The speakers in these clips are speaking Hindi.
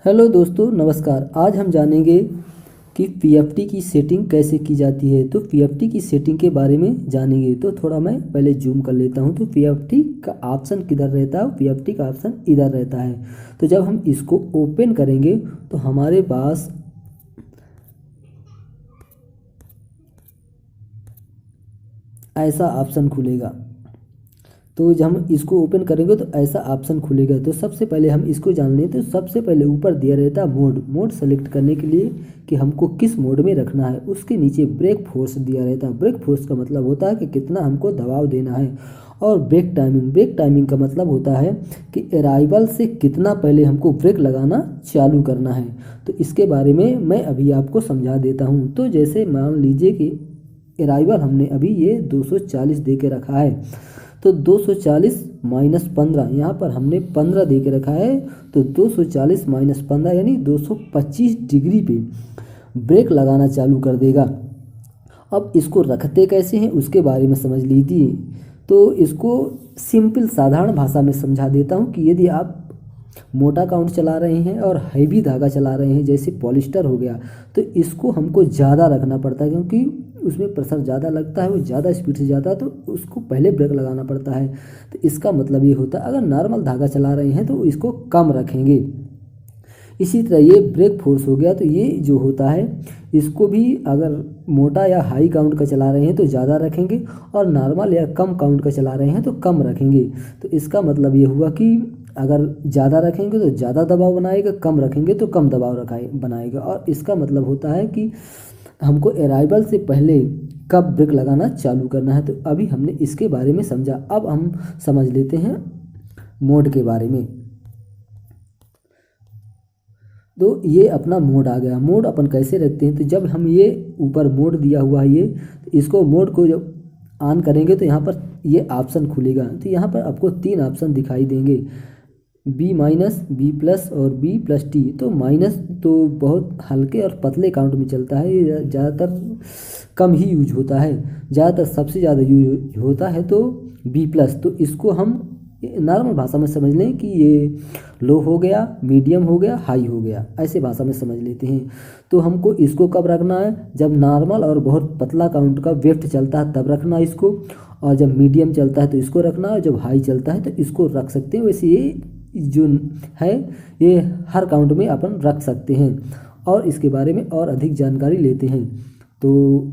हेलो दोस्तों, नमस्कार। आज हम जानेंगे कि पीएफटी की सेटिंग कैसे की जाती है। तो पीएफटी की सेटिंग के बारे में जानेंगे। तो थोड़ा मैं पहले जूम कर लेता हूं। तो पीएफटी का ऑप्शन किधर रहता है? पीएफटी का ऑप्शन इधर रहता है। तो जब हम इसको ओपन करेंगे तो हमारे पास ऐसा ऑप्शन खुलेगा। तो जब हम इसको ओपन करेंगे तो ऐसा ऑप्शन खुलेगा। तो सबसे पहले हम इसको जान लें। तो सबसे पहले ऊपर दिया रहता है मोड सेलेक्ट करने के लिए कि हमको किस मोड में रखना है। उसके नीचे ब्रेक फोर्स दिया रहता है। ब्रेक फोर्स का मतलब होता है कि कितना हमको दबाव देना है। और ब्रेक टाइमिंग का मतलब होता है कि अराइवल से कितना पहले हमको ब्रेक लगाना चालू करना है। तो इसके बारे में मैं अभी आपको समझा देता हूँ। तो जैसे मान लीजिए कि अराइवल हमने अभी ये 240 दे के रखा है। तो 240 माइनस 15, यहाँ पर हमने 15 दे के रखा है। तो 240 माइनस 15 यानी 225 डिग्री पे ब्रेक लगाना चालू कर देगा। अब इसको रखते कैसे हैं उसके बारे में समझ लीजिए। तो इसको सिंपल साधारण भाषा में समझा देता हूँ कि यदि आप मोटा काउंट चला रहे हैं और हैवी धागा चला रहे हैं, जैसे पॉलिस्टर हो गया, तो इसको हमको ज़्यादा रखना पड़ता है क्योंकि उसमें प्रेशर ज़्यादा लगता है, वो ज़्यादा स्पीड से जाता है, तो उसको पहले ब्रेक लगाना पड़ता है। तो इसका मतलब ये होता है अगर नॉर्मल धागा चला रहे हैं तो इसको कम रखेंगे। इसी तरह ये ब्रेक फोर्स हो गया। तो ये जो होता है इसको भी अगर मोटा या हाई काउंट का चला रहे हैं तो ज़्यादा रखेंगे और नॉर्मल या कम काउंट का चला रहे हैं तो कम रखेंगे। तो इसका मतलब ये हुआ कि अगर ज़्यादा रखेंगे तो ज़्यादा दबाव बनाएगा, कम रखेंगे तो कम दबाव बनाएगा। और इसका मतलब होता है कि हमको अराइवल से पहले कब ब्रेक लगाना चालू करना है। तो अभी हमने इसके बारे में समझा। अब हम समझ लेते हैं मोड के बारे में। तो ये अपना मोड आ गया। मोड अपन कैसे रखते हैं? तो जब हम ये ऊपर मोड दिया हुआ है ये, तो इसको मोड को जब ऑन करेंगे तो यहाँ पर ये ऑप्शन खुलेगा। तो यहाँ पर आपको 3 ऑप्शन दिखाई देंगे, बी माइनस, बी प्लस और बी प्लस टी। तो माइनस तो बहुत हल्के और पतले काउंट में चलता है, ये ज़्यादातर कम ही यूज होता है। ज़्यादातर सबसे ज़्यादा यूज होता है तो बी प्लस। तो इसको हम नॉर्मल भाषा में समझ लें कि ये लो हो गया, मीडियम हो गया, हाई हो गया, ऐसे भाषा में समझ लेते हैं। तो हमको इसको कब रखना है? जब नॉर्मल और बहुत पतला काउंट का वेफ्ट चलता है तब रखना है इसको। और जब मीडियम चलता है तो इसको रखना है, जब हाई चलता है तो इसको रख सकते हैं। वैसे ये जो है ये हर काउंट में अपन रख सकते हैं। और इसके बारे में और अधिक जानकारी लेते हैं। तो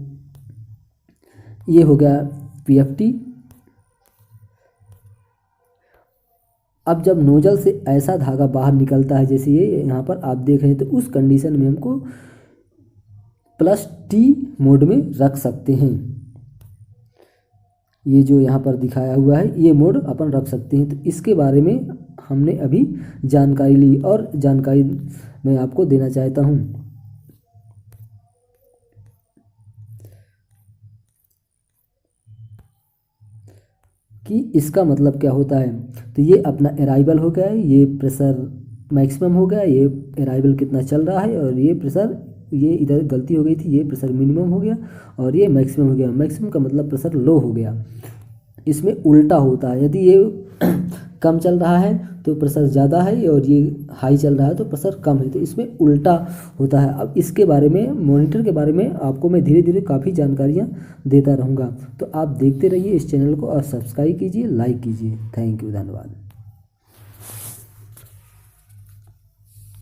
ये हो गया पीएफटी। अब जब नोजल से ऐसा धागा बाहर निकलता है जैसे ये यहाँ पर आप देख रहे हैं, तो उस कंडीशन में हमको प्लस टी मोड में रख सकते हैं। ये जो यहाँ पर दिखाया हुआ है ये मोड अपन रख सकते हैं। तो इसके बारे में हमने अभी जानकारी ली और जानकारी मैं आपको देना चाहता हूँ कि इसका मतलब क्या होता है। तो ये अपना अराइवल हो गया है, ये प्रेशर मैक्सिमम हो गया, ये अराइवल कितना चल रहा है, और ये प्रेशर, ये इधर गलती हो गई थी, ये प्रेशर मिनिमम हो गया और ये मैक्सिमम हो गया। मैक्सिमम का मतलब प्रेशर लो हो गया। इसमें उल्टा होता है, यदि ये कम चल रहा है तो प्रेशर ज़्यादा है और ये हाई चल रहा है तो प्रेशर कम है। तो इसमें उल्टा होता है। अब इसके बारे में, मॉनिटर के बारे में आपको मैं धीरे धीरे काफ़ी जानकारियाँ देता रहूँगा। तो आप देखते रहिए इस चैनल को और सब्सक्राइब कीजिए, लाइक कीजिए। थैंक यू, धन्यवाद।